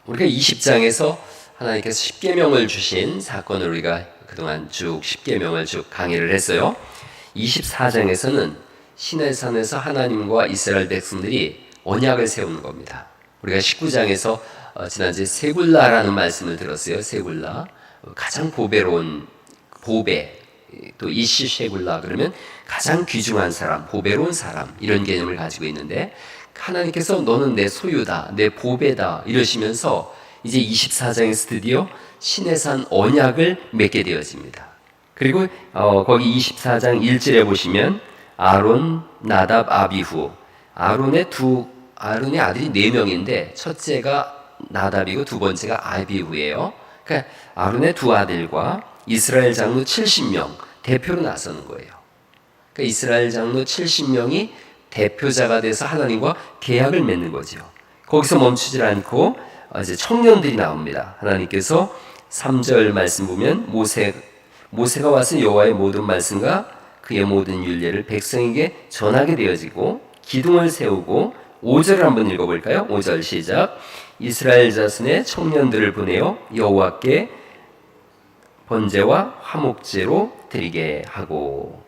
우리가 20장에서 하나님께서 십계명을 주신 사건을 우리가 그동안 쭉 십계명을 쭉 강의를 했어요. 24장에서는 시내산에서 하나님과 이스라엘 백성들이 언약을 세우는 겁니다. 우리가 19장에서 지난주에 세굴라라는 말씀을 들었어요. 세굴라, 가장 보배로운 보배, 또 이시 세굴라 그러면 가장 귀중한 사람, 보배로운 사람, 이런 개념을 가지고 있는데, 하나님께서 너는 내 소유다, 내 보배다 이러시면서 이제 24장에서 드디어 시내산 언약을 맺게 되어집니다. 그리고 거기 24장 1절에 보시면 아론, 나답, 아비후, 아론의 아들이 4명인데 첫째가 나답이고 두 번째가 아비후예요. 그러니까 아론의 두 아들과 이스라엘 장로 70명 대표로 나서는 거예요. 그러니까 이스라엘 장로 70명이 대표자가 돼서 하나님과 계약을 맺는 거죠. 거기서 멈추질 않고 이제 청년들이 나옵니다. 하나님께서 3절 말씀 보면 모세가 와서 여호와의 모든 말씀과 그의 모든 율례를 백성에게 전하게 되어지고 기둥을 세우고 5절을 한번 읽어볼까요? 5절 시작. 이스라엘 자손의 청년들을 보내어 여호와께 번제와 화목제로 드리게 하고,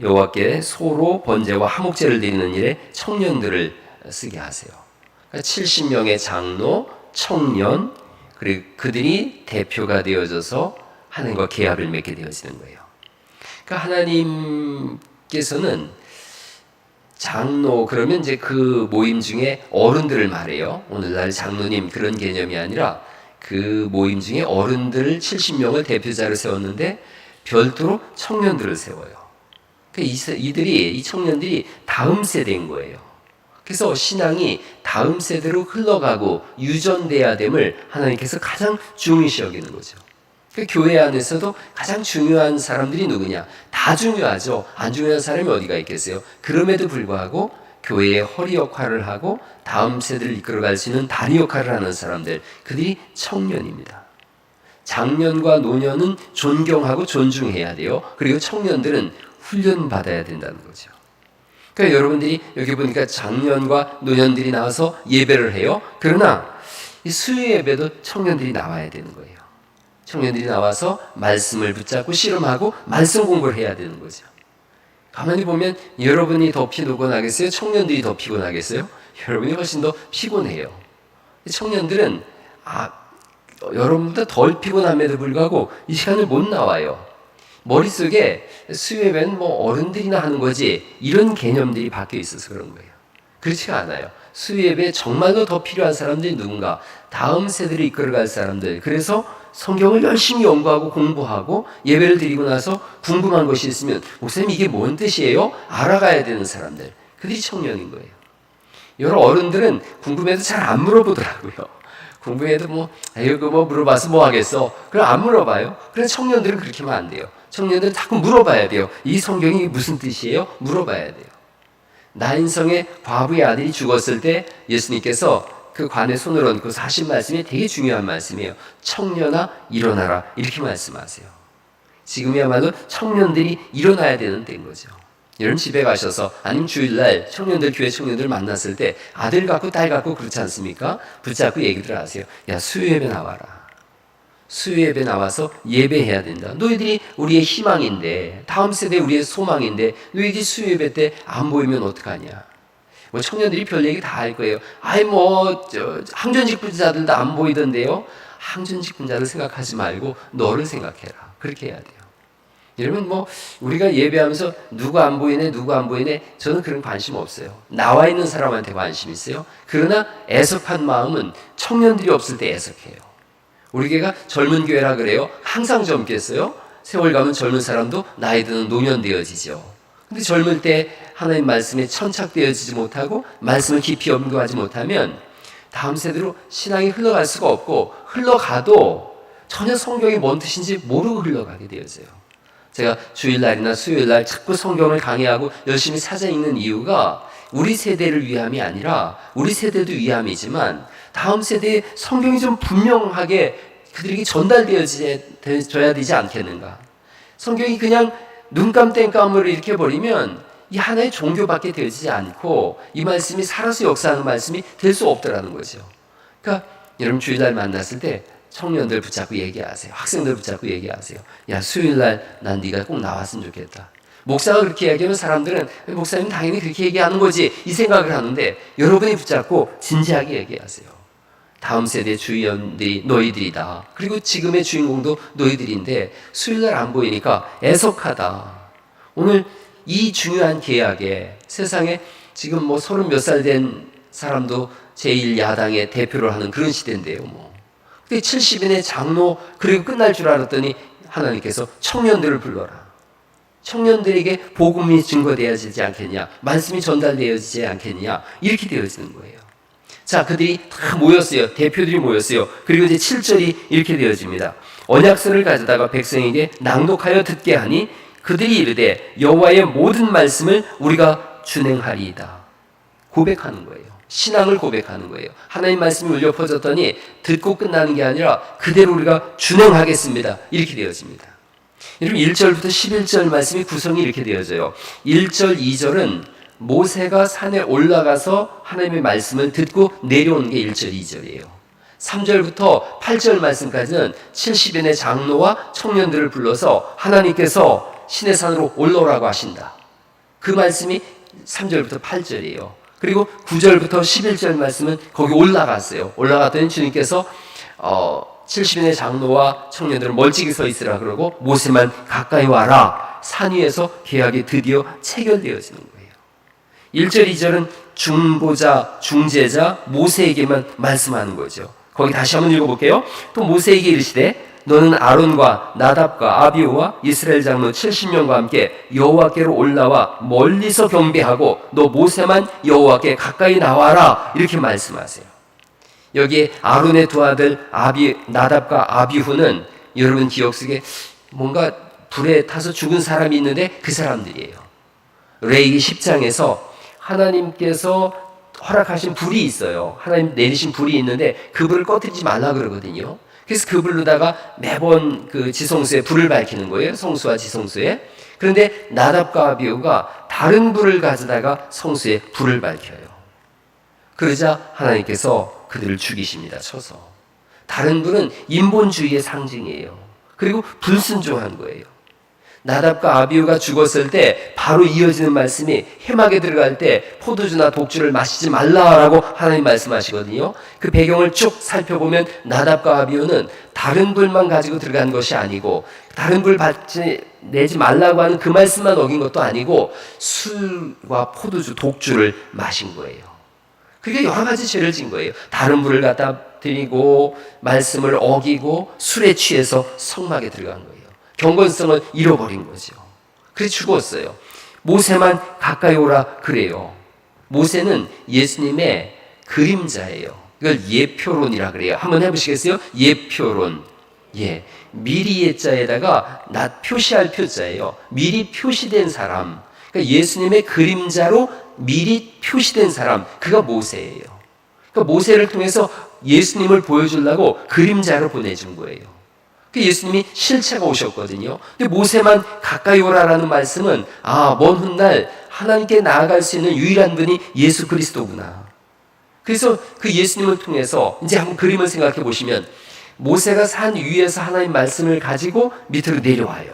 여호와께 소로 번제와 화목제를 드리는 일에 청년들을 쓰게 하세요. 그러니까 70명의 장로, 청년, 그리고 그들이 대표가 되어져서 하나님과 계약을 맺게 되어지는 거예요. 그러니까 하나님께서는 장로 그러면 이제 그 모임 중에 어른들을 말해요. 오늘날 장로님 그런 개념이 아니라 그 모임 중에 어른들 70명을 대표자로 세웠는데 별도로 청년들을 세워요. 이 청년들이 다음 세대인 거예요. 그래서 신앙이 다음 세대로 흘러가고 유전돼야 됨을 하나님께서 가장 중요시 여기는 거죠. 교회 안에서도 가장 중요한 사람들이 누구냐? 다 중요하죠. 안 중요한 사람이 어디가 있겠어요? 그럼에도 불구하고 교회의 허리 역할을 하고 다음 세대를 이끌어갈 수 있는 다리 역할을 하는 사람들, 그들이 청년입니다. 장년과 노년은 존경하고 존중해야 돼요. 그리고 청년들은 훈련받아야 된다는 거죠. 그러니까 여러분들이 여기 보니까 장년과 노년들이 나와서 예배를 해요. 그러나 이 수요 예배도 청년들이 나와야 되는 거예요. 청년들이 나와서 말씀을 붙잡고 씨름하고 말씀 공부를 해야 되는 거죠. 가만히 보면 여러분이 더 피곤하겠어요? 청년들이 더 피곤하겠어요? 여러분이 훨씬 더 피곤해요. 청년들은 여러분보다 덜 피곤함에도 불구하고 이 시간을 못 나와요. 머릿속에 수요예배는 어른들이나 하는 거지 이런 개념들이 박혀 있어서 그런 거예요. 그렇지가 않아요. 수요예배에 정말로 더 필요한 사람들이 누군가, 다음 세대를 이끌어갈 사람들. 그래서 성경을 열심히 연구하고 공부하고 예배를 드리고 나서 궁금한 것이 있으면 목사님 이게 뭔 뜻이에요? 알아가야 되는 사람들. 그들이 청년인 거예요. 여러 어른들은 궁금해도 잘 안 물어보더라고요. 궁금해도 물어봐서 뭐 하겠어? 그럼 안 물어봐요. 그래서 청년들은 그렇게 하면 안 돼요. 청년들은 자꾸 물어봐야 돼요. 이 성경이 무슨 뜻이에요? 물어봐야 돼요. 나인성의 과부의 아들이 죽었을 때 예수님께서 그 관에 손을 얹고 하신 말씀이 되게 중요한 말씀이에요. 청년아 일어나라, 이렇게 말씀하세요. 지금이야말로 청년들이 일어나야 되는 때인 거죠. 여러분 집에 가셔서 아니면 주일날 교회 청년들 만났을 때 아들 갖고 딸 갖고 그렇지 않습니까? 붙잡고 얘기들 하세요. 야, 수요예배 나와라. 수요예배 나와서 예배해야 된다. 너희들이 우리의 희망인데, 다음 세대 우리의 소망인데 너희들이 수요예배 때 안 보이면 어떡하냐. 청년들이 별 얘기 다 할 거예요. 항전직 분자들도 안 보이던데요. 항전직 분자를 생각하지 말고 너를 생각해라. 그렇게 해야 돼요. 여러분 우리가 예배하면서 누가 안 보이네 저는 그런 관심 없어요. 나와 있는 사람한테 관심 있어요. 그러나 애석한 마음은 청년들이 없을 때 애석해요. 우리 교회가 젊은 교회라 그래요. 항상 젊겠어요? 세월 가면 젊은 사람도 나이 드는 노년 되어지죠. 근데 젊을 때 하나님 말씀에 천착되어지지 못하고 말씀을 깊이 연구하지 못하면 다음 세대로 신앙이 흘러갈 수가 없고, 흘러가도 전혀 성경이 뭔 뜻인지 모르고 흘러가게 되어져요. 제가 주일날이나 수요일날 자꾸 성경을 강의하고 열심히 찾아 읽는 이유가 우리 세대를 위함이 아니라, 우리 세대도 위함이지만 다음 세대에 성경이 좀 분명하게 그들에게 전달되어져야 되지 않겠는가. 성경이 그냥 눈감 땡감으로 이렇게 버리면 이 하나의 종교밖에 되지 않고 이 말씀이 살아서 역사하는 말씀이 될 수 없더라는 거죠. 그러니까 여러분 주일날 만났을 때 청년들 붙잡고 얘기하세요. 학생들 붙잡고 얘기하세요. 야, 수요일날 난 네가 꼭 나왔으면 좋겠다. 목사가 그렇게 얘기하면 사람들은 목사님 당연히 그렇게 얘기하는 거지 이 생각을 하는데, 여러분이 붙잡고 진지하게 얘기하세요. 다음 세대 주연들이 너희들이다. 그리고 지금의 주인공도 너희들인데 수요일날 안 보이니까 애석하다. 오늘 이 중요한 계약에 세상에 지금 뭐 30 몇 살 된 사람도 제1야당의 대표를 하는 그런 시대인데요. 근데 70인의 장로 그리고 끝날 줄 알았더니 하나님께서 청년들을 불러라. 청년들에게 복음이 증거되어지지 않겠냐, 말씀이 전달되어지지 않겠냐, 이렇게 되어지는 거예요. 자, 그들이 다 모였어요. 대표들이 모였어요. 그리고 이제 7절이 이렇게 되어집니다. 언약서를 가져다가 백성에게 낭독하여 듣게 하니 그들이 이르되 여호와의 모든 말씀을 우리가 준행하리이다. 고백하는 거예요. 신앙을 고백하는 거예요. 하나님 말씀이 울려 퍼졌더니 듣고 끝나는 게 아니라 그대로 우리가 준행하겠습니다. 이렇게 되어집니다. 여러분 1절부터 11절 말씀이 구성이 이렇게 되어져요. 1절, 2절은 모세가 산에 올라가서 하나님의 말씀을 듣고 내려오는 게 1절, 2절이에요. 3절부터 8절 말씀까지는 70인의 장로와 청년들을 불러서 하나님께서 시내산으로 올라오라고 하신다. 그 말씀이 3절부터 8절이에요. 그리고 9절부터 11절 말씀은 거기 올라갔어요. 올라갔더니 주님께서 70인의 장로와 청년들은 멀찍이 서 있으라 그러고 모세만 가까이 와라. 산 위에서 계약이 드디어 체결되어지는 거예요. 1절, 2절은 중보자, 중재자 모세에게만 말씀하는 거죠. 거기 다시 한번 읽어볼게요. 또 모세에게 이르시되 너는 아론과 나답과 아비후와 이스라엘 장로 70명과 함께 여호와께로 올라와 멀리서 경배하고 너 모세만 여호와께 가까이 나와라. 이렇게 말씀하세요. 여기에 아론의 두 아들 나답과 아비후는 여러분 기억 속에 뭔가 불에 타서 죽은 사람이 있는데 그 사람들이에요. 레위기 10장에서 하나님께서 허락하신 불이 있어요. 하나님 내리신 불이 있는데 그 불을 꺼뜨리지 말라 그러거든요. 그래서 그 불로다가 매번 그 지성소에 불을 밝히는 거예요. 성수와 지성소에. 그런데 나답과 아비후가 다른 불을 가져다가 성수에 불을 밝혀요. 그러자 하나님께서 그들을 죽이십니다. 쳐서. 다른 불은 인본주의의 상징이에요. 그리고 불순종한 거예요. 나답과 아비후가 죽었을 때 바로 이어지는 말씀이 해막에 들어갈 때 포도주나 독주를 마시지 말라라고 하나님 말씀하시거든요. 그 배경을 쭉 살펴보면 나답과 아비후는 다른 불만 가지고 들어간 것이 아니고 다른 불 내지 말라고 하는 그 말씀만 어긴 것도 아니고 술과 포도주, 독주를 마신 거예요. 그게 여러 가지 죄를 진 거예요. 다른 불을 갖다 드리고 말씀을 어기고 술에 취해서 성막에 들어간 거예요. 경건성을 잃어버린 거죠. 그래서 죽었어요. 모세만 가까이 오라 그래요. 모세는 예수님의 그림자예요. 이걸 예표론이라 그래요. 한번 해보시겠어요? 예표론. 예, 미리 예자에다가 표시할 표자예요. 미리 표시된 사람. 그러니까 예수님의 그림자로 미리 표시된 사람, 그가 모세예요. 그러니까 모세를 통해서 예수님을 보여주려고 그림자로 보내준 거예요. 예수님이 실체가 오셨거든요. 근데 모세만 가까이 오라라는 말씀은 먼 훗날 하나님께 나아갈 수 있는 유일한 분이 예수 그리스도구나. 그래서 그 예수님을 통해서 이제 한번 그림을 생각해 보시면 모세가 산 위에서 하나님 말씀을 가지고 밑으로 내려와요.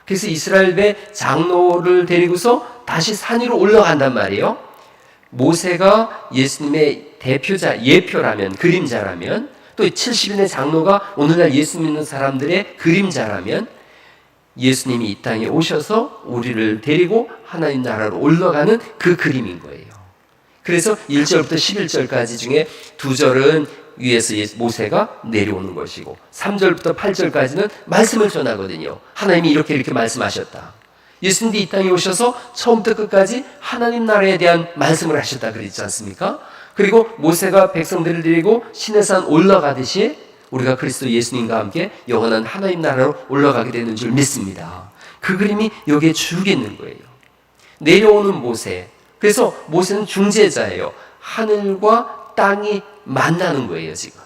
그래서 이스라엘의 장로를 데리고서 다시 산 위로 올라간단 말이에요. 모세가 예수님의 대표자, 예표라면, 그림자라면 또 70인의 장로가 오늘날 예수 믿는 사람들의 그림자라면 예수님이 이 땅에 오셔서 우리를 데리고 하나님 나라로 올라가는 그 그림인 거예요. 그래서 1절부터 11절까지 중에 2절은 위에서 모세가 내려오는 것이고 3절부터 8절까지는 말씀을 전하거든요. 하나님이 이렇게 말씀하셨다. 예수님이 이 땅에 오셔서 처음부터 끝까지 하나님 나라에 대한 말씀을 하셨다 그랬지 않습니까? 그리고 모세가 백성들을 데리고 시내산 올라가듯이 우리가 그리스도 예수님과 함께 영원한 하나님 나라로 올라가게 되는 줄 믿습니다. 그 그림이 여기에 쭉 있는 거예요. 내려오는 모세. 그래서 모세는 중재자예요. 하늘과 땅이 만나는 거예요, 지금.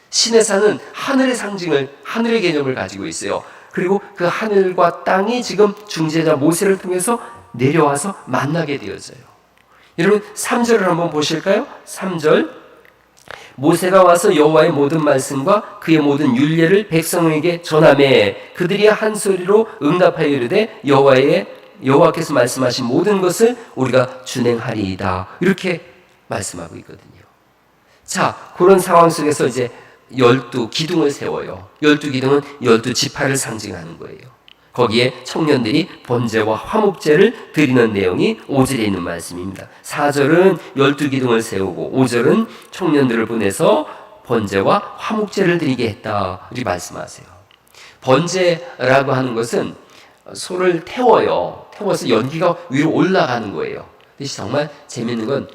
시내산은 하늘의 상징을, 하늘의 개념을 가지고 있어요. 그리고 그 하늘과 땅이 지금 중재자 모세를 통해서 내려와서 만나게 되어져요. 여러분 3절을 한번 보실까요? 3절 모세가 와서 여호와의 모든 말씀과 그의 모든 율례를 백성에게 전하매 그들이 한 소리로 응답하여 이르되 여호와께서 말씀하신 모든 것을 우리가 준행하리이다. 이렇게 말씀하고 있거든요. 자, 그런 상황 속에서 이제 12기둥을 세워요. 12기둥은 12지파를 상징하는 거예요. 거기에 청년들이 번제와 화목제를 드리는 내용이 5절에 있는 말씀입니다. 4절은 12기둥을 세우고 5절은 청년들을 보내서 번제와 화목제를 드리게 했다. 이렇게 말씀하세요. 번제라고 하는 것은 소를 태워요. 태워서 연기가 위로 올라가는 거예요. 근데 정말 재밌는 건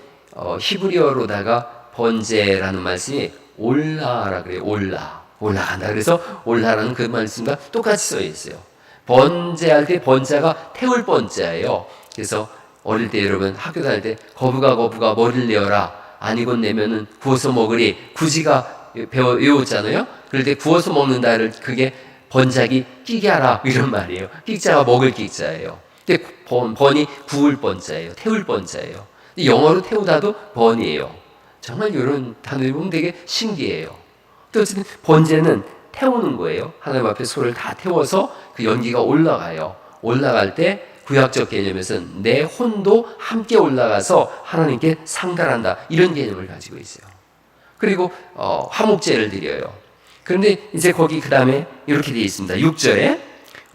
히브리어로다가 번제라는 말씀이 올라라 그래요. 올라간다. 그래서 올라라는 그 말씀과 똑같이 써 있어요. 번제할 때 번자가 태울 번자예요. 그래서 어릴 때 여러분 학교 다닐 때 거부가 머리를 내어라. 아니곤 내면은 구워서 먹으리. 구지가 외웠잖아요. 그럴 때 구워서 먹는다를 그게 번자기 끼게 하라 이런 말이에요. 끼자가 먹을 끼자예요. 근데 번이 구울 번자예요. 태울 번자예요. 영어로 태우다도 번이에요. 정말 이런 단어를 보면 되게 신기해요. 또 어쨌든 번제는 태우는 거예요. 하나님 앞에 소를 다 태워서 그 연기가 올라가요. 올라갈 때 구약적 개념에서는 내 혼도 함께 올라가서 하나님께 상달한다. 이런 개념을 가지고 있어요. 그리고 화목제를 드려요. 그런데 이제 거기 그 다음에 이렇게 되어 있습니다. 6절에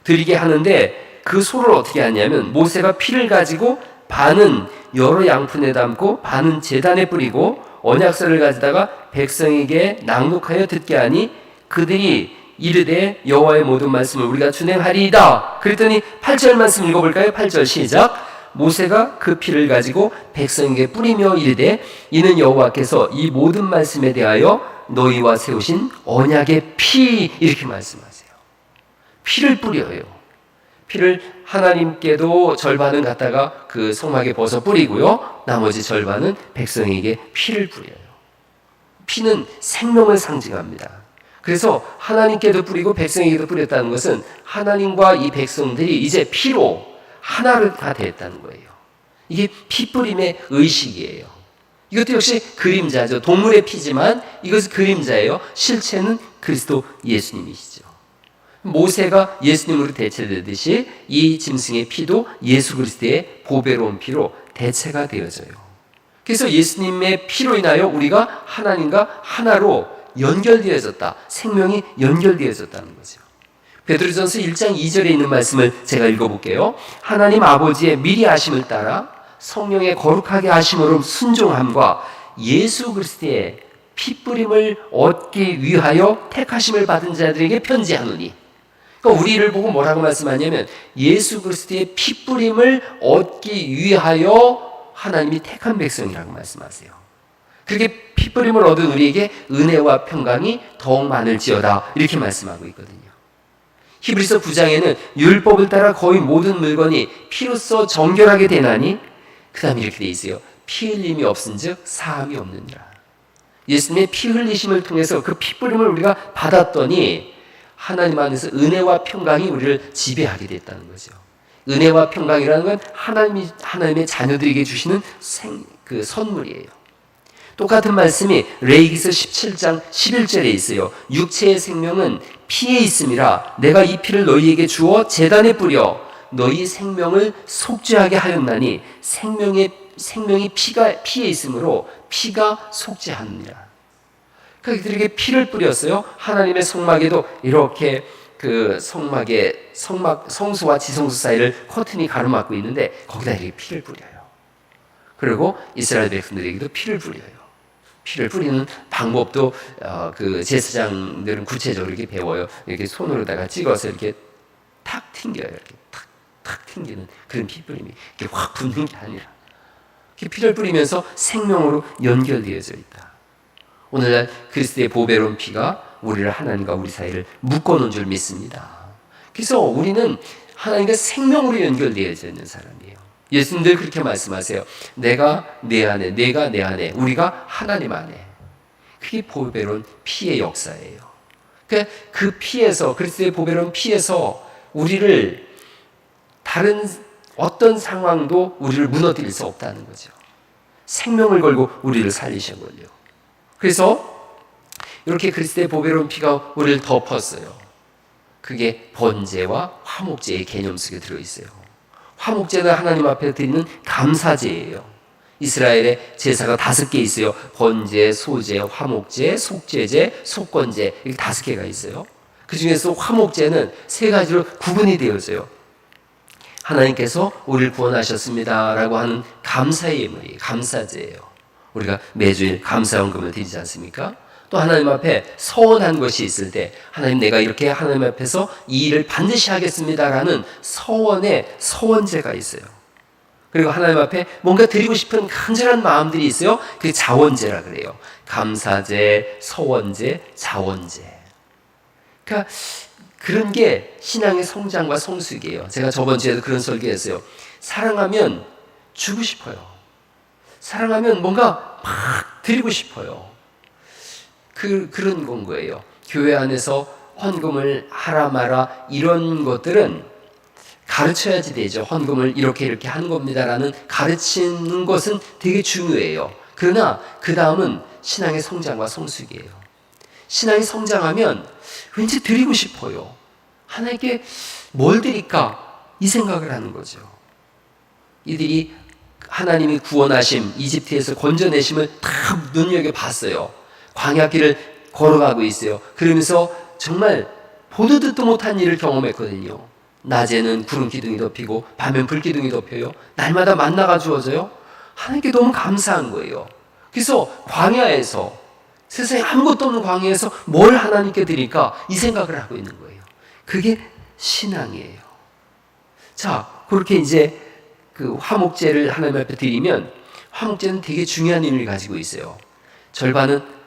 드리게 하는데 그 소를 어떻게 하냐면 모세가 피를 가지고 반은 여러 양푼에 담고 반은 제단에 뿌리고 언약서를 가져다가 백성에게 낭독하여 듣게 하니 그들이 이르되 여호와의 모든 말씀을 우리가 준행하리이다. 그랬더니 8절 말씀 읽어볼까요? 8절 시작. 모세가 그 피를 가지고 백성에게 뿌리며 이르되 이는 여호와께서 이 모든 말씀에 대하여 너희와 세우신 언약의 피. 이렇게 말씀하세요. 피를 뿌려요. 피를 하나님께도 절반은 갖다가 그 성막에 벗어 뿌리고요. 나머지 절반은 백성에게 피를 뿌려요. 피는 생명을 상징합니다. 그래서 하나님께도 뿌리고 백성에게도 뿌렸다는 것은 하나님과 이 백성들이 이제 피로 하나가 됐다는 거예요. 이게 피 뿌림의 의식이에요. 이것도 역시 그림자죠. 동물의 피지만 이것은 그림자예요. 실체는 그리스도 예수님이시죠. 모세가 예수님으로 대체되듯이 이 짐승의 피도 예수 그리스도의 보배로운 피로 대체가 되어져요. 그래서 예수님의 피로 인하여 우리가 하나님과 하나로 연결되어졌다. 생명이 연결되어졌다는 거죠. 베드로전서 1장 2절에 있는 말씀을 제가 읽어볼게요. 하나님 아버지의 미리 하심을 따라 성령의 거룩하게 하심으로 순종함과 예수 그리스도의 피뿌림을 얻기 위하여 택하심을 받은 자들에게 편지하노니. 그러니까 우리를 보고 뭐라고 말씀하냐면 예수 그리스도의 피뿌림을 얻기 위하여 하나님이 택한 백성이라고 말씀하세요. 그렇게 피뿌림을 얻은 우리에게 은혜와 평강이 더욱 많을지어다 이렇게 말씀하고 있거든요. 히브리서 9장에는 율법을 따라 거의 모든 물건이 피로써 정결하게 되나니 그 다음에 이렇게 돼 있어요. 피 흘림이 없은즉 사함이 없느니라. 예수님의 피 흘리심을 통해서 그 피뿌림을 우리가 받았더니 하나님 안에서 은혜와 평강이 우리를 지배하게 됐다는 거죠. 은혜와 평강이라는 건 하나님의 자녀들에게 주시는 그 선물이에요. 똑같은 말씀이 레위기서 17장 11절에 있어요. 육체의 생명은 피에 있음이라 내가 이 피를 너희에게 주어 제단에 뿌려 너희 생명을 속죄하게 하였나니 생명이 피에 있으므로 피가 속죄하느니라. 그러니까 그들에게 피를 뿌렸어요. 하나님의 성막에도 이렇게 그 성수와 지성수 사이를 커튼이 가로막고 있는데 거기다 이렇게 피를 뿌려요. 그리고 이스라엘 백성들에게도 피를 뿌려요. 피를 뿌리는 방법도 그 제사장들은 구체적으로 이렇게 배워요. 이렇게 손으로다가 찍어서 이렇게 탁 튕겨요. 이렇게 탁 튕기는 그런 피 뿌림이 이렇게 확 붓는 게 아니라 이렇게 피를 뿌리면서 생명으로 연결되어져 있다. 오늘날 그리스도의 보배로운 피가 우리를 하나님과 우리 사이를 묶어놓은 줄 믿습니다. 그래서 우리는 하나님과 생명으로 연결되어져 있는 사람이에요. 예수님들 그렇게 말씀하세요. 내가 내 안에, 내가 내 안에, 우리가 하나님 안에. 그게 보배로운 피의 역사예요. 그러니까 그 피에서, 그리스도의 보배로운 피에서 우리를 다른 어떤 상황도 우리를 무너뜨릴 수 없다는 거죠. 생명을 걸고 우리를 살리신 거죠. 그래서 이렇게 그리스도의 보배로운 피가 우리를 덮었어요. 그게 번제와 화목제의 개념 속에 들어있어요. 화목제는 하나님 앞에 드리는 감사제예요. 이스라엘의 제사가 5개 있어요. 번제, 소제, 화목제, 속죄제, 속건제, 이렇게 5개가 있어요. 그 중에서 화목제는 3가지로 구분이 되어져요. 하나님께서 우리를 구원하셨습니다 라고 하는 감사의 예물이 감사제예요. 우리가 매주일 감사헌금을 드리지 않습니까? 또 하나님 앞에 서원한 것이 있을 때 하나님, 내가 이렇게 하나님 앞에서 이 일을 반드시 하겠습니다라는 서원의 서원제가 있어요. 그리고 하나님 앞에 뭔가 드리고 싶은 간절한 마음들이 있어요. 그게 자원제라 그래요. 감사제, 서원제, 자원제. 그러니까 그런 게 신앙의 성장과 성숙이에요. 제가 저번 주에도 그런 설교했어요. 사랑하면 주고 싶어요. 사랑하면 뭔가 막 드리고 싶어요. 그런 건 거예요. 교회 안에서 헌금을 하라 마라 이런 것들은 가르쳐야지 되죠. 헌금을 이렇게 하는 겁니다라는 가르치는 것은 되게 중요해요. 그러나 그 다음은 신앙의 성장과 성숙이에요. 신앙이 성장하면 왠지 드리고 싶어요. 하나님께 뭘 드릴까? 이 생각을 하는 거죠. 이들이 하나님이 구원하심, 이집트에서 건져내심을 다 눈여겨봤어요. 광야길을 걸어가고 있어요. 그러면서 정말 보도 듣도 못한 일을 경험했거든요. 낮에는 구름 기둥이 덮이고 밤엔 불 기둥이 덮여요. 날마다 만나가 주어져요. 하나님께 너무 감사한 거예요. 그래서 광야에서, 세상에 아무것도 없는 광야에서 뭘 하나님께 드릴까? 이 생각을 하고 있는 거예요. 그게 신앙이에요. 자, 그렇게 이제 그 화목제를 하나님 앞에 드리면, 화목제는 되게 중요한 의미를 가지고 있어요. 절반은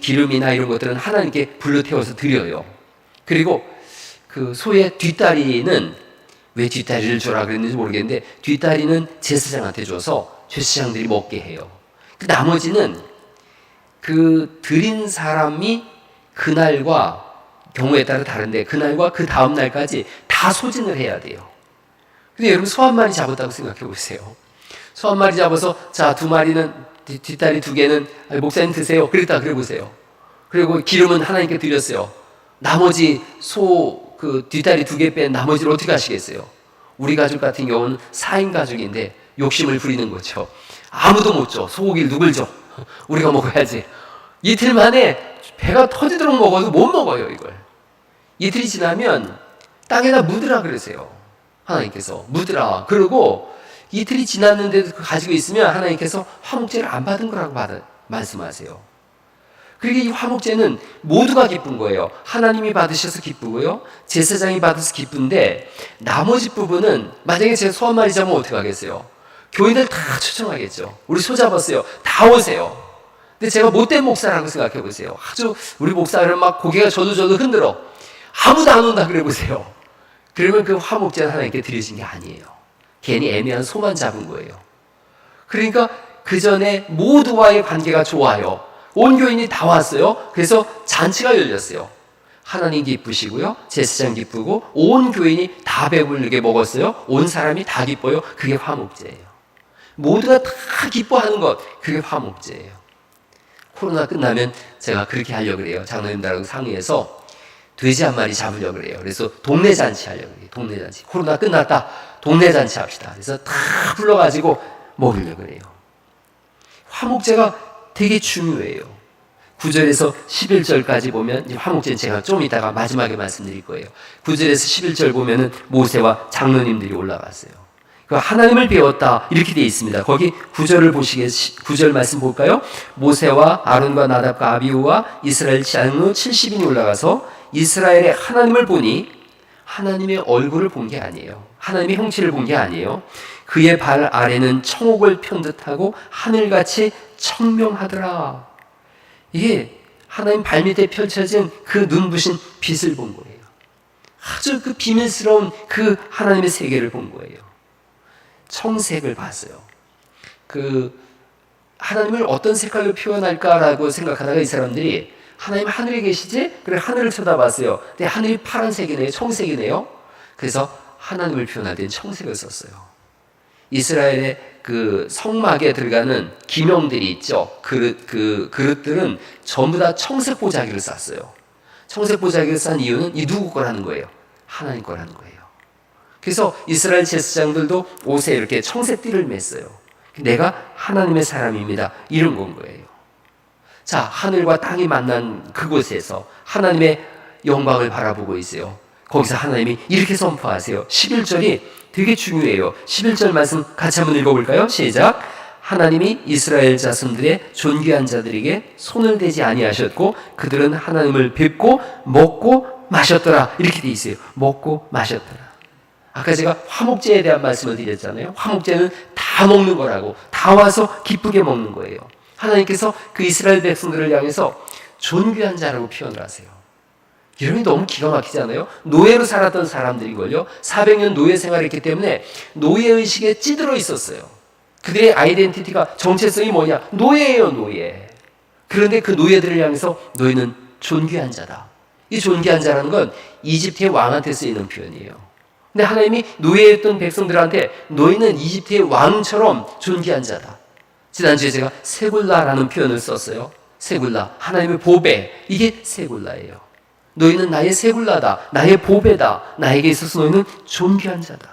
기름이나 이런 것들은 하나님께 불로 태워서 드려요. 그리고 그 소의 뒷다리는, 왜 뒷다리를 주라 그랬는지 모르겠는데, 뒷다리는 제사장한테 줘서 제사장들이 먹게 해요. 그 나머지는 그 드린 사람이 그날과, 경우에 따라 다른데 그날과 그 다음 날까지 다 소진을 해야 돼요. 근데 여러분, 소 한 마리 잡았다고 생각해 보세요. 소 한 마리 잡아서, 자, 2마리는, 뒷다리 2개는 목사님 드세요. 그랬다 그래 보세요. 그리고 기름은 하나님께 드렸어요. 나머지 소 그 뒷다리 2개 뺀 나머지를 어떻게 하시겠어요? 우리 가족 같은 경우는 4인 가족인데 욕심을 부리는 거죠. 아무도 못 줘. 소고기를 누굴 줘? 우리가 먹어야지. 이틀 만에 배가 터지도록 먹어도 못 먹어요, 이걸. 이틀이 지나면 땅에다 묻으라 그러세요. 하나님께서 묻으라. 그러고 이틀이 지났는데도 가지고 있으면 하나님께서 화목제를 안 받은 거라고 말씀하세요. 그리고 이 화목제는 모두가 기쁜 거예요. 하나님이 받으셔서 기쁘고요, 제사장이 받아서 기쁜데, 나머지 부분은 만약에 제가 소 한 마리 잡으면 어떻게 하겠어요? 교인들 다 초청하겠죠. 우리 소 잡았어요. 다 오세요. 근데 제가 못된 목사라고 생각해 보세요. 아주 우리 목사는 막 고개가 저도 흔들어. 아무도 안 온다 그래 보세요. 그러면 그 화목제는 하나님께 드려진 게 아니에요. 괜히 애매한 소만 잡은 거예요. 그러니까 그 전에 모두와의 관계가 좋아요. 온 교인이 다 왔어요. 그래서 잔치가 열렸어요. 하나님 기쁘시고요, 제사장 기쁘고, 온 교인이 다 배부르게 먹었어요. 온 사람이 다 기뻐요. 그게 화목제예요. 모두가 다 기뻐하는 것, 그게 화목제예요. 코로나 끝나면 제가 그렇게 하려고 그래요. 장로님들하고 상의해서 돼지 한 마리 잡으려고 그래요. 그래서 동네 잔치 하려고 그래요. 동네 잔치. 코로나 끝났다, 동네 잔치 합시다. 그래서 다 불러가지고 먹으려고 그래요. 화목제가 되게 중요해요. 9절에서 11절까지 보면, 화목제는 제가 좀 이따가 마지막에 말씀드릴 거예요. 9절에서 11절 보면은 모세와 장로님들이 올라갔어요. 하나님을 배웠다 이렇게 되어 있습니다. 거기 9절을 보시겠어요? 9절 말씀 볼까요? 모세와 아론과 나답과 아비후와 이스라엘 장로 70인이 올라가서 이스라엘의 하나님을 보니, 하나님의 얼굴을 본 게 아니에요. 하나님의 형체를 본 게 아니에요. 그의 발 아래는 청옥을 편 듯하고 하늘같이 청명하더라. 이게 하나님 발밑에 펼쳐진 그 눈부신 빛을 본 거예요. 아주 그 비밀스러운 그 하나님의 세계를 본 거예요. 청색을 봤어요. 그 하나님을 어떤 색깔로 표현할까라고 생각하다가 이 사람들이, 하나님 하늘에 계시지? 그래 하늘을 쳐다봤어요. 근데 하늘이 파란색이네요. 청색이네요. 그래서 하나님을 표현할 때는 청색을 썼어요. 이스라엘의 그 성막에 들어가는 기명들이 있죠. 그릇들은 전부 다 청색 보자기를 쌌어요. 청색 보자기를 싼 이유는 이 누구 거라는 거예요? 하나님 거라는 거예요. 그래서 이스라엘 제사장들도 옷에 이렇게 청색 띠를 맸어요. 내가 하나님의 사람입니다. 이런 건 거예요. 자, 하늘과 땅이 만난 그곳에서 하나님의 영광을 바라보고 있어요. 거기서 하나님이 이렇게 선포하세요. 11절이 되게 중요해요. 11절 말씀 같이 한번 읽어볼까요? 시작. 하나님이 이스라엘 자손들의 존귀한 자들에게 손을 대지 아니하셨고 그들은 하나님을 뵙고 먹고 마셨더라. 이렇게 돼 있어요. 먹고 마셨더라. 아까 제가 화목제에 대한 말씀을 드렸잖아요. 화목제는 다 먹는 거라고. 다 와서 기쁘게 먹는 거예요. 하나님께서 그 이스라엘 백성들을 향해서 존귀한 자라고 표현을 하세요. 이름이 너무 기가 막히잖아요. 노예로 살았던 사람들이걸요. 400년 노예 생활을 했기 때문에 노예의식에 찌들어 있었어요. 그들의 아이덴티티가 정체성이 뭐냐? 노예예요, 노예. 그런데 그 노예들을 향해서 너희는 존귀한 자다. 이 존귀한 자라는 건 이집트의 왕한테 쓰이는 표현이에요. 근데 하나님이 노예였던 백성들한테 너희는 이집트의 왕처럼 존귀한 자다. 지난주에 제가 세굴라라는 표현을 썼어요. 세굴라, 하나님의 보배. 이게 세굴라예요. 너희는 나의 세굴라다. 나의 보배다. 나에게 있어서 너희는 존귀한 자다.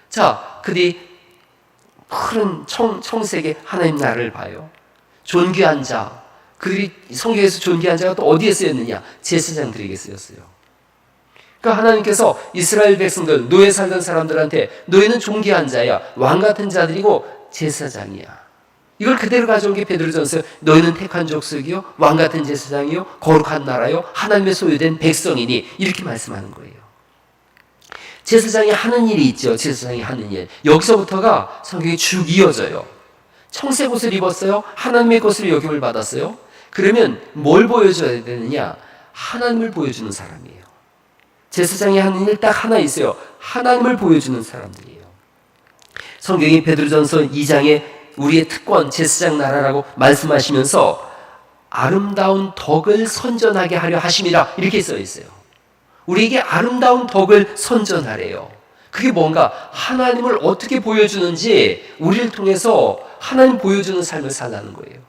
자, 그들이 푸른 청색의 하나님 나라를 봐요. 존귀한 자. 그들이 성경에서 존귀한 자가 또 어디에 쓰였느냐? 제사장들에게 쓰였어요. 그러니까 하나님께서 이스라엘 백성들, 노예 살던 사람들한테 너희는 존귀한 자야. 왕 같은 자들이고 제사장이야. 이걸 그대로 가져온 게 베드로전서. 너희는 택한 족속이요, 왕 같은 제사장이요, 거룩한 나라요, 하나님의 소유된 백성이니 이렇게 말씀하는 거예요. 제사장이 하는 일이 있죠. 제사장이 하는 일. 여기서부터가 성경이 쭉 이어져요. 청색 옷을 입었어요. 하나님의 것으로 여김을 받았어요. 그러면 뭘 보여줘야 되느냐? 하나님을 보여주는 사람이에요. 제사장이 하는 일 딱 하나 있어요. 하나님을 보여주는 사람들이에요. 성경이 베드로전서 2장에 우리의 특권, 제사장 나라라고 말씀하시면서 아름다운 덕을 선전하게 하려 하심이라 이렇게 써 있어요. 우리에게 아름다운 덕을 선전하래요. 그게 뭔가 하나님을 어떻게 보여주는지 우리를 통해서 하나님 보여주는 삶을 살라는 거예요.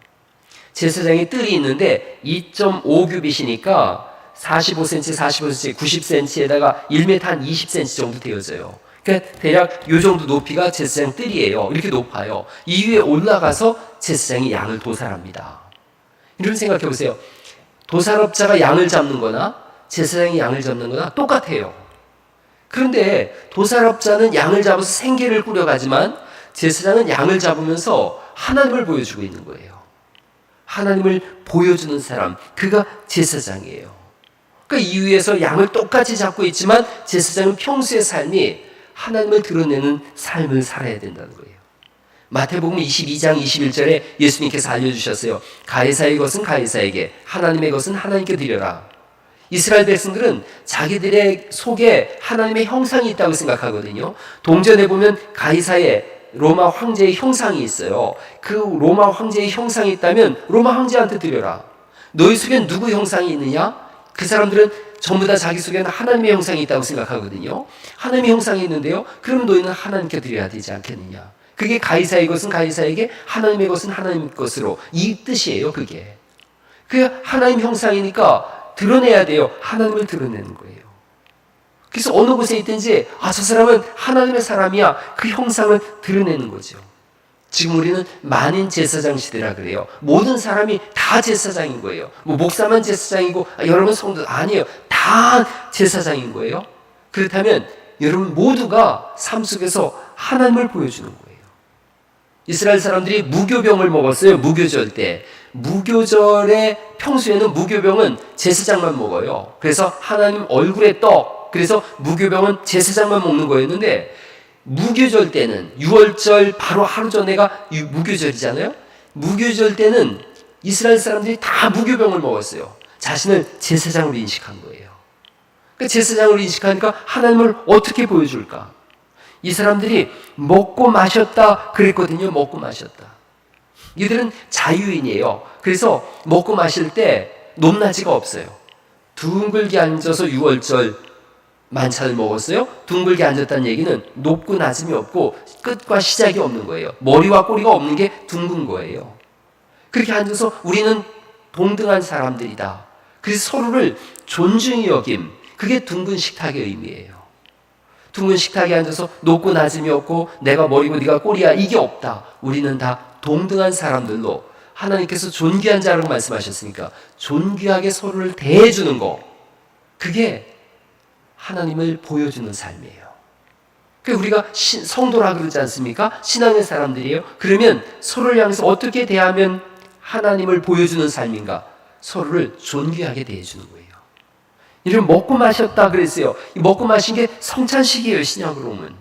제사장의 뜰이 있는데 2.5규빗이니까 45cm, 45cm, 90cm에다가 1m 한 20cm 정도 되어져요. 그러니까 대략 이 정도 높이가 제사장 뜰이에요. 이렇게 높아요. 이 위에 올라가서 제사장이 양을 도살합니다. 이런 생각해 보세요. 도살업자가 양을 잡는 거나 제사장이 양을 잡는 거나 똑같아요. 그런데 도살업자는 양을 잡아서 생계를 꾸려가지만 제사장은 양을 잡으면서 하나님을 보여주고 있는 거예요. 하나님을 보여주는 사람, 그가 제사장이에요. 그러니까 이 위에서 양을 똑같이 잡고 있지만 제사장은 평소의 삶이 하나님을 드러내는 삶을 살아야 된다는 거예요. 마태복음 22장 21절에 예수님께서 알려주셨어요. 가이사의 것은 가이사에게, 하나님의 것은 하나님께 드려라. 이스라엘 백성들은 자기들의 속에 하나님의 형상이 있다고 생각하거든요. 동전에 보면 가이사의 로마 황제의 형상이 있어요. 그 로마 황제의 형상이 있다면 로마 황제한테 드려라. 너희 속엔 누구 형상이 있느냐? 그 사람들은 전부 다 자기 속에는 하나님의 형상이 있다고 생각하거든요. 하나님의 형상이 있는데요. 그럼 너희는 하나님께 드려야 되지 않겠느냐. 그게 가이사의 것은 가이사에게, 하나님의 것은 하나님 것으로, 이 뜻이에요. 그게. 그게 하나님 형상이니까 드러내야 돼요. 하나님을 드러내는 거예요. 그래서 어느 곳에 있든지 저 사람은 하나님의 사람이야. 그 형상을 드러내는 거죠. 지금 우리는 만인 제사장 시대라 그래요. 모든 사람이 다 제사장인 거예요. 뭐 목사만 제사장이고 여러분 성도 아니에요. 다 제사장인 거예요. 그렇다면 여러분 모두가 삶 속에서 하나님을 보여주는 거예요. 이스라엘 사람들이 무교병을 먹었어요. 무교절 때. 무교절에 평소에는 무교병은 제사장만 먹어요. 그래서 하나님 얼굴에 떡. 그래서 무교병은 제사장만 먹는 거였는데 무교절 때는 6월절 바로 하루 전에가 무교절이잖아요. 무교절 때는 이스라엘 사람들이 다 무교병을 먹었어요. 자신을 제사장으로 인식한 거예요. 그러니까 제사장으로 인식하니까 하나님을 어떻게 보여줄까? 이 사람들이 먹고 마셨다 그랬거든요. 먹고 마셨다. 이들은 자유인이에요. 그래서 먹고 마실 때 높낮이가 없어요. 둥글게 앉아서 6월절 만찬을 먹었어요. 둥글게 앉았다는 얘기는 높고 낮음이 없고 끝과 시작이 없는 거예요. 머리와 꼬리가 없는 게 둥근 거예요. 그렇게 앉아서 우리는 동등한 사람들이다. 그래서 서로를 존중히 여김, 그게 둥근 식탁의 의미예요. 둥근 식탁에 앉아서 높고 낮음이 없고 내가 머리고 네가 꼬리야, 이게 없다. 우리는 다 동등한 사람들로, 하나님께서 존귀한 자라고 말씀하셨으니까 존귀하게 서로를 대해주는 거, 그게 하나님을 보여주는 삶이에요. 우리가 성도라 그러지 않습니까? 신앙의 사람들이에요. 그러면 서로를 향해서 어떻게 대하면 하나님을 보여주는 삶인가? 서로를 존귀하게 대해주는 거예요. 이런 먹고 마셨다 그랬어요. 이 먹고 마신 게 성찬식이에요. 신약으로 오면.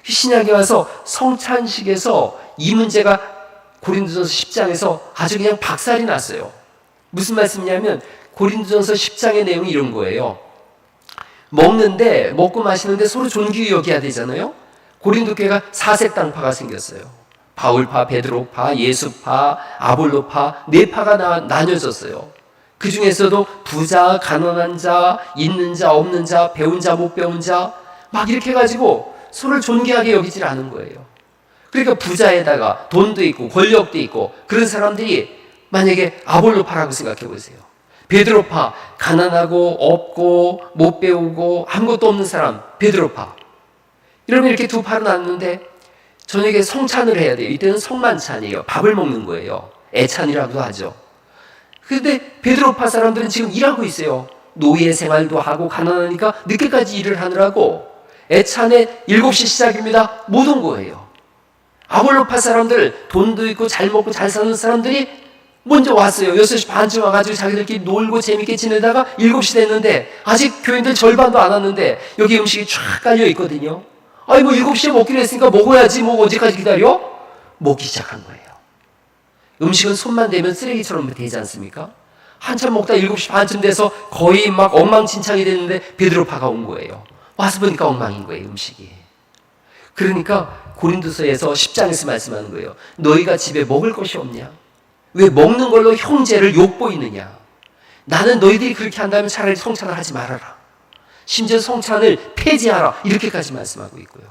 신약에 와서 성찬식에서 이 문제가 고린도전서 10장에서 아주 그냥 박살이 났어요. 무슨 말씀이냐면 고린도전서 10장의 내용이 이런 거예요. 먹고 마시는데 서로 존귀히 여겨야 되잖아요. 고린도 교회가 사색당파가 생겼어요. 바울파, 베드로파, 예수파, 아볼로파, 네 파가 나뉘어졌어요. 그 중에서도 부자, 가난한 자, 있는 자, 없는 자, 배운 자, 못 배운 자, 막 이렇게 해가지고 서로를 존귀하게 여기질 않은 거예요. 그러니까 부자에다가 돈도 있고 권력도 있고 그런 사람들이 만약에 아볼로파라고 생각해 보세요. 베드로파, 가난하고 없고 못 배우고 아무것도 없는 사람, 베드로파. 이러면 이렇게 두 파로 나누는데 저녁에 성찬을 해야 돼요. 이때는 성만찬이에요. 밥을 먹는 거예요. 애찬이라고도 하죠. 그런데 베드로파 사람들은 지금 일하고 있어요. 노예 생활도 하고 가난하니까 늦게까지 일을 하느라고 애찬에 7시 시작입니다. 못 온 거예요. 아볼로파 사람들, 돈도 있고 잘 먹고 잘 사는 사람들이 먼저 왔어요. 6시 반쯤 와가지고 자기들끼리 놀고 재밌게 지내다가 7시 됐는데 아직 교인들 절반도 안 왔는데 여기 음식이 쫙 깔려 있거든요. 아니 뭐 7시에 먹기로 했으니까 먹어야지, 뭐 언제까지 기다려? 먹기 시작한 거예요. 음식은 손만 대면 쓰레기처럼 되지 않습니까? 한참 먹다 7시 반쯤 돼서 거의 막 엉망진창이 됐는데 베드로파가 온 거예요. 와서 보니까 엉망인 거예요, 음식이. 그러니까 고린도서에서 10장에서 말씀하는 거예요. 너희가 집에 먹을 것이 없냐? 왜 먹는 걸로 형제를 욕보이느냐? 나는 너희들이 그렇게 한다면 차라리 성찬을 하지 말아라. 심지어 성찬을 폐지하라. 이렇게까지 말씀하고 있고요.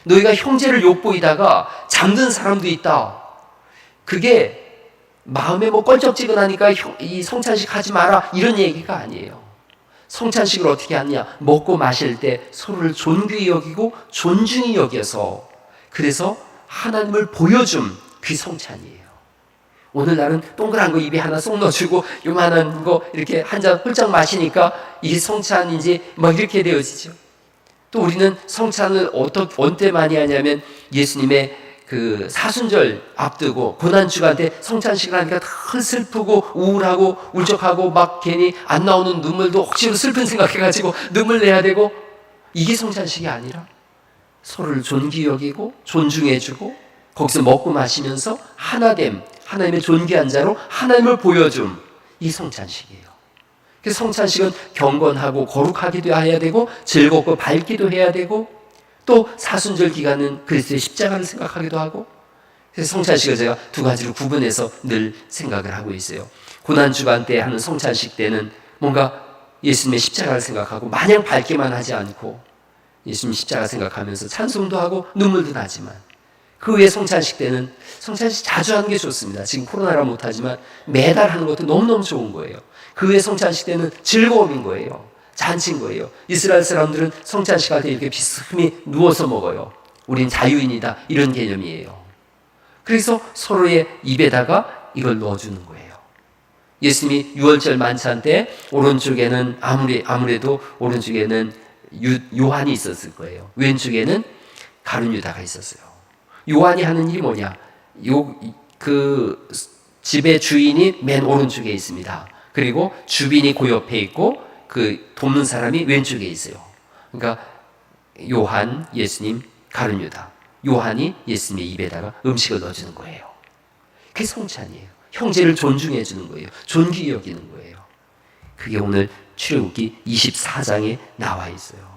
너희가 형제를 욕보이다가 잠든 사람도 있다. 그게 마음에 뭐 껄쩍지근하니까 이 성찬식 하지 마라. 이런 얘기가 아니에요. 성찬식을 어떻게 하느냐? 먹고 마실 때 서로를 존귀히 여기고 존중히 여겨서, 그래서 하나님을 보여줌, 그 성찬이에요. 오늘 나는 동그란 거 입에 하나 쏙 넣어주고 요만한 거 이렇게 한 잔 홀짝 마시니까 이게 성찬인지 막 이렇게 되어지죠. 또 우리는 성찬을 언제 많이 하냐면 예수님의 그 사순절 앞두고 고난주간 때 성찬식을 하니까 더 슬프고 우울하고 울적하고 막 괜히 안 나오는 눈물도 혹시나 슬픈 생각해가지고 눈물 내야 되고, 이게 성찬식이 아니라 서로를 존귀히 여기고 존중해주고 거기서 먹고 마시면서 하나됨, 하나님의 존귀한 자로 하나님을 보여줌, 이 성찬식이에요. 그래서 성찬식은 경건하고 거룩하기도 해야 되고 즐겁고 밝기도 해야 되고, 또 사순절 기간은 그리스도의 십자가를 생각하기도 하고, 그래서 성찬식을 제가 두 가지로 구분해서 늘 생각을 하고 있어요. 고난주간 때 하는 성찬식 때는 뭔가 예수님의 십자가를 생각하고 마냥 밝게만 하지 않고 예수님 십자가 생각하면서 찬송도 하고 눈물도 나지만, 그 외에 성찬식 때는 성찬식 자주 하는 게 좋습니다. 지금 코로나라 못하지만 매달 하는 것도 너무너무 좋은 거예요. 그 외에 성찬식 때는 즐거움인 거예요. 잔치인 거예요. 이스라엘 사람들은 성찬식 할 때 이렇게 비스듬히 누워서 먹어요. 우린 자유인이다, 이런 개념이에요. 그래서 서로의 입에다가 이걸 넣어주는 거예요. 예수님이 유월절 만찬 때 오른쪽에는 아무래도 오른쪽에는 요한이 있었을 거예요. 왼쪽에는 가룟 유다가 있었어요. 요한이 하는 일이 뭐냐? 그 집의 주인이 맨 오른쪽에 있습니다. 그리고 주빈이 그 옆에 있고 그 돕는 사람이 왼쪽에 있어요. 그러니까 요한, 예수님, 가룟 유다. 요한이 예수님의 입에다가 음식을 넣어주는 거예요. 그게 성찬이에요. 형제를 존중해 주는 거예요. 존귀히 여기는 거예요. 그게 오늘 출애굽기 24장에 나와 있어요.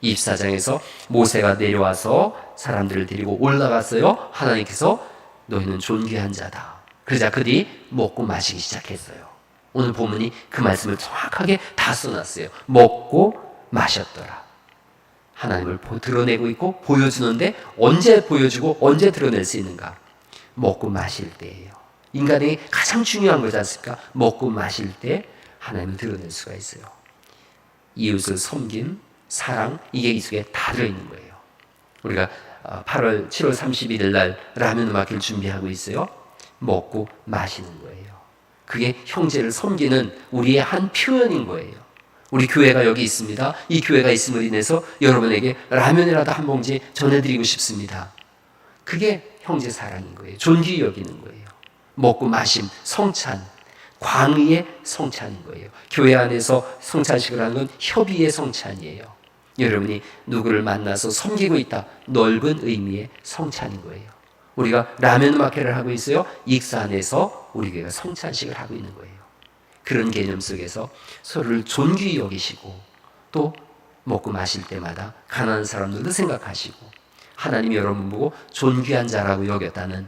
24장에서 모세가 내려와서 사람들을 데리고 올라갔어요. 하나님께서 너희는 존귀한 자다. 그러자 그들이 먹고 마시기 시작했어요. 오늘 본문이 그 말씀을 정확하게 다 써놨어요. 먹고 마셨더라. 하나님을 드러내고 있고 보여주는데 언제 보여주고 언제 드러낼 수 있는가? 먹고 마실 때예요. 인간에게 가장 중요한 거지 않습니까? 먹고 마실 때 하나님을 드러낼 수가 있어요. 이웃을 섬김, 사랑, 이게 이 속에 다 들어있는 거예요. 우리가 7월 31일 날 라면 음악회를 준비하고 있어요. 먹고 마시는 거예요. 그게 형제를 섬기는 우리의 한 표현인 거예요. 우리 교회가 여기 있습니다. 이 교회가 있음으로 인해서 여러분에게 라면이라도 한 봉지 전해드리고 싶습니다. 그게 형제 사랑인 거예요. 존귀히 여기는 거예요. 먹고 마심, 성찬, 광의의 성찬인 거예요. 교회 안에서 성찬식을 하는 건 협의의 성찬이에요. 여러분이 누구를 만나서 섬기고 있다. 넓은 의미의 성찬인 거예요. 우리가 라면 음악회를 하고 있어요. 익사 안에서 우리 교회가 성찬식을 하고 있는 거예요. 그런 개념 속에서 서로를 존귀히 여기시고 또 먹고 마실 때마다 가난한 사람들도 생각하시고 하나님이 여러분 보고 존귀한 자라고 여겼다는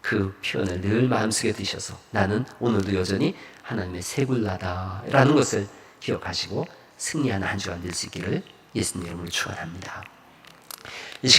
그 표현을 늘 마음속에 드셔서 나는 오늘도 여전히 하나님의 새굴나다라는 것을 기억하시고 승리하는 한 주간 될 수 있기를 예수님 이름으로 축원합니다.